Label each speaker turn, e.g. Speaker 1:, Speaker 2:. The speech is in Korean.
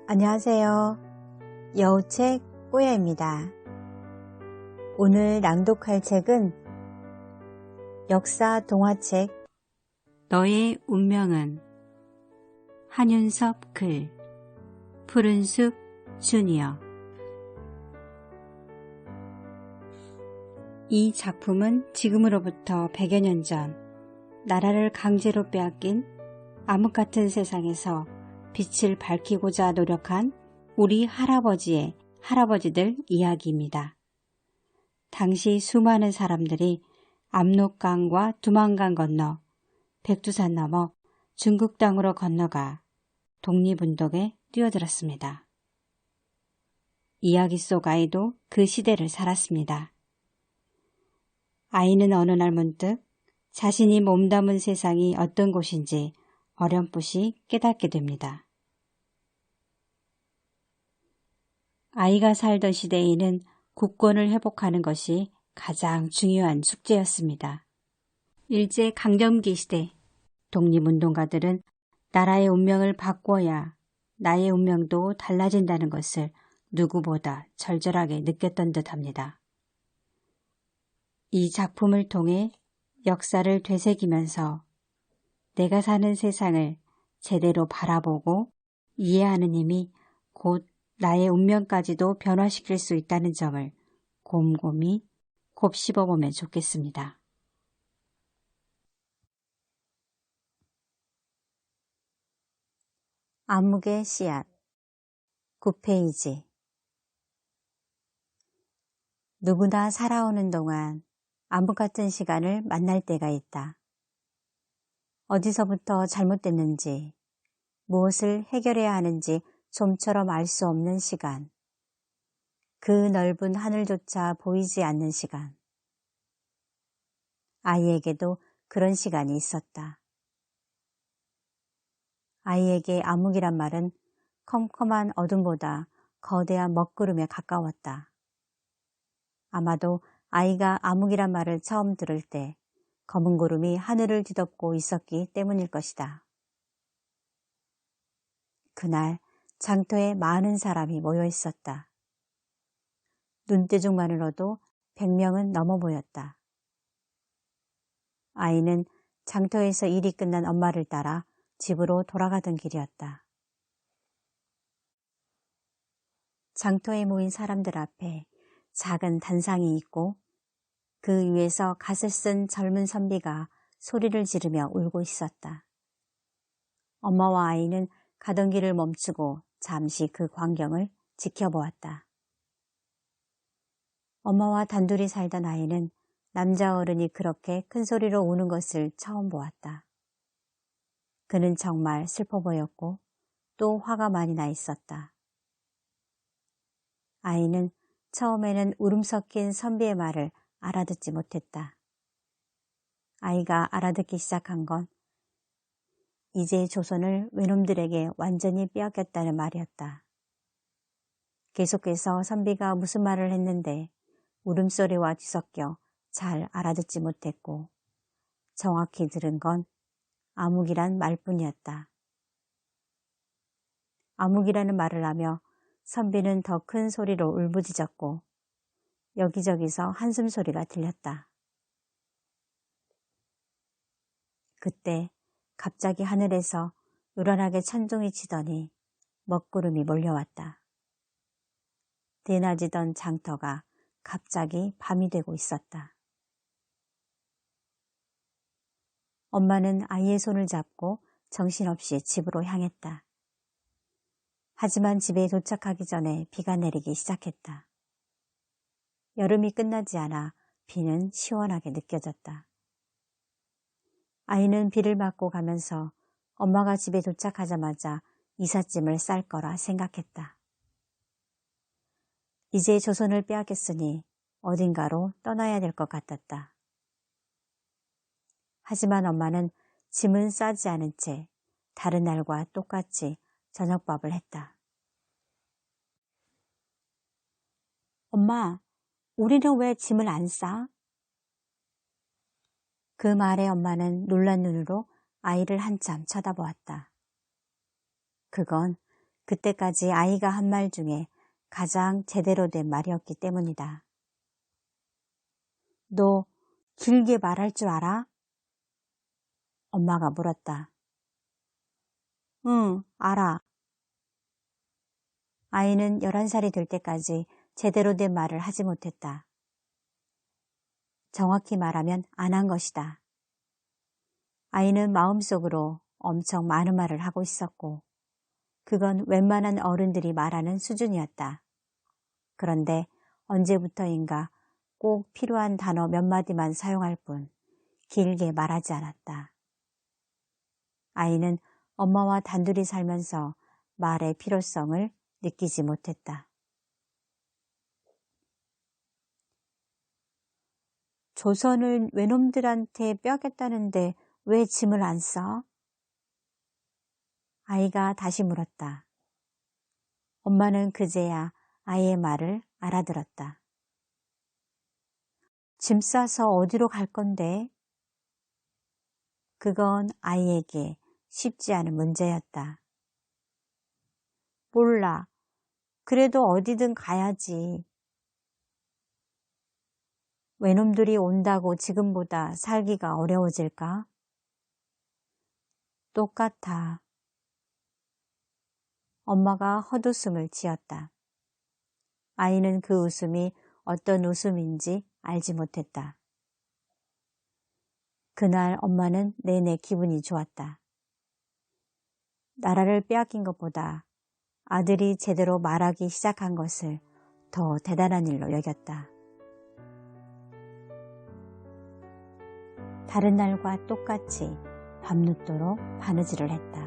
Speaker 1: 안녕하세요. 여우책 뽀야입니다. 오늘 낭독할 책은 역사 동화책
Speaker 2: 너의 운명은 한윤섭 글 푸른숲 주니어. 이 작품은 지금으로부터 100여 년 전 나라를 강제로 빼앗긴 암흑 같은 세상에서 빛을 밝히고자 노력한 우리 할아버지의 할아버지들 이야기입니다. 당시 수많은 사람들이 압록강과 두만강 건너 백두산 넘어 중국 땅으로 건너가 독립운동에 뛰어들었습니다. 이야기 속 아이도 그 시대를 살았습니다. 아이는 어느 날 문득 자신이 몸담은 세상이 어떤 곳인지 어렴풋이 깨닫게 됩니다. 아이가 살던 시대에는 국권을 회복하는 것이 가장 중요한 숙제였습니다. 일제강점기 시대 독립운동가들은 나라의 운명을 바꿔야 나의 운명도 달라진다는 것을 누구보다 절절하게 느꼈던 듯합니다. 이 작품을 통해 역사를 되새기면서 내가 사는 세상을 제대로 바라보고 이해하는 힘이 곧 나의 운명까지도 변화시킬 수 있다는 점을 곰곰이 곱씹어보면 좋겠습니다.
Speaker 1: 암흑의 씨앗 9페이지. 누구나 살아오는 동안 암흑 같은 시간을 만날 때가 있다. 어디서부터 잘못됐는지, 무엇을 해결해야 하는지 좀처럼 알 수 없는 시간. 그 넓은 하늘조차 보이지 않는 시간. 아이에게도 그런 시간이 있었다. 아이에게 암흑이란 말은 컴컴한 어둠보다 거대한 먹구름에 가까웠다. 아마도 아이가 암흑이란 말을 처음 들을 때 검은 구름이 하늘을 뒤덮고 있었기 때문일 것이다. 그날 장터에 많은 사람이 모여 있었다. 눈대중만으로도 100명은 넘어 보였다. 아이는 장터에서 일이 끝난 엄마를 따라 집으로 돌아가던 길이었다. 장터에 모인 사람들 앞에 작은 단상이 있고 그 위에서 갓을 쓴 젊은 선비가 소리를 지르며 울고 있었다. 엄마와 아이는 가던 길을 멈추고 잠시 그 광경을 지켜보았다. 엄마와 단둘이 살던 아이는 남자 어른이 그렇게 큰 소리로 우는 것을 처음 보았다. 그는 정말 슬퍼 보였고 또 화가 많이 나 있었다. 아이는 처음에는 울음 섞인 선비의 말을 알아듣지 못했다. 아이가 알아듣기 시작한 건 이제 조선을 외놈들에게 완전히 빼앗겼다는 말이었다. 계속해서 선비가 무슨 말을 했는데 울음소리와 뒤섞여 잘 알아듣지 못했고 정확히 들은 건 암흑이란 말뿐이었다. 암흑이라는 말을 하며 선비는 더 큰 소리로 울부짖었고 여기저기서 한숨 소리가 들렸다. 그때 갑자기 하늘에서 요란하게 천둥이 치더니 먹구름이 몰려왔다. 대낮이던 장터가 갑자기 밤이 되고 있었다. 엄마는 아이의 손을 잡고 정신없이 집으로 향했다. 하지만 집에 도착하기 전에 비가 내리기 시작했다. 여름이 끝나지 않아 비는 시원하게 느껴졌다. 아이는 비를 맞고 가면서 엄마가 집에 도착하자마자 이삿짐을 쌀 거라 생각했다. 이제 조선을 빼앗겼으니 어딘가로 떠나야 될 것 같았다. 하지만 엄마는 짐은 싸지 않은 채 다른 날과 똑같이 저녁밥을 했다. 엄마, 우리는 왜 짐을 안 싸? 그 말에 엄마는 놀란 눈으로 아이를 한참 쳐다보았다. 그건 그때까지 아이가 한 말 중에 가장 제대로 된 말이었기 때문이다. 너 길게 말할 줄 알아? 엄마가 물었다. 응, 알아. 아이는 11살이 될 때까지 제대로 된 말을 하지 못했다. 정확히 말하면 안 한 것이다. 아이는 마음속으로 엄청 많은 말을 하고 있었고 그건 웬만한 어른들이 말하는 수준이었다. 그런데 언제부터인가 꼭 필요한 단어 몇 마디만 사용할 뿐 길게 말하지 않았다. 아이는 엄마와 단둘이 살면서 말의 필요성을 느끼지 못했다. 조선을 외놈들한테 빼앗겼다는데 왜 짐을 안 싸? 아이가 다시 물었다. 엄마는 그제야 아이의 말을 알아들었다. 짐 싸서 어디로 갈 건데? 그건 아이에게 쉽지 않은 문제였다. 몰라. 그래도 어디든 가야지. 외놈들이 온다고 지금보다 살기가 어려워질까? 똑같아. 엄마가 헛웃음을 지었다. 아이는 그 웃음이 어떤 웃음인지 알지 못했다. 그날 엄마는 내내 기분이 좋았다. 나라를 빼앗긴 것보다 아들이 제대로 말하기 시작한 것을 더 대단한 일로 여겼다. 다른 날과 똑같이 밤늦도록 바느질을 했다.